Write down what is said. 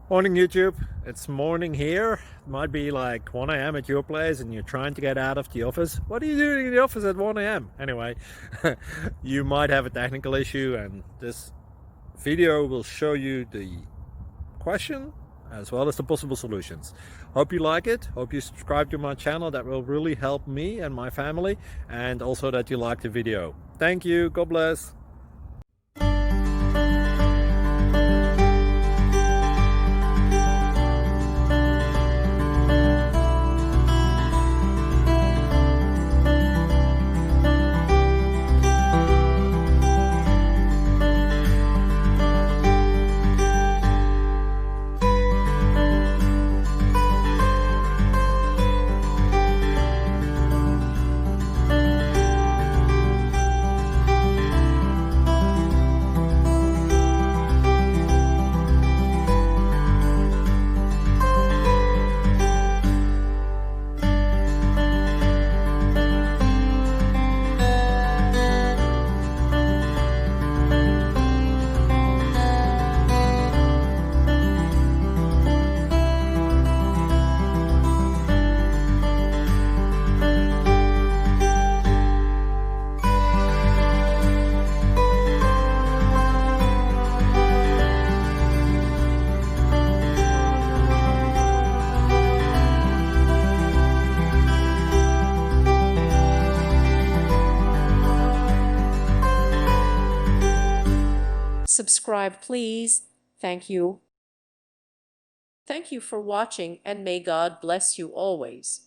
Morning YouTube, it's morning here. It might be like 1 a.m. at your place and you're trying to get out of the office. What are you doing in the office at 1 a.m.? Anyway, you might have a technical issue and this video will show you the question as well as the possible solutions. Hope you like it, hope you subscribe to my channel. That will really help me and my family, and also that you like the video. Thank you, God bless. Subscribe, please. Thank you. Thank you for watching, and may God bless you always.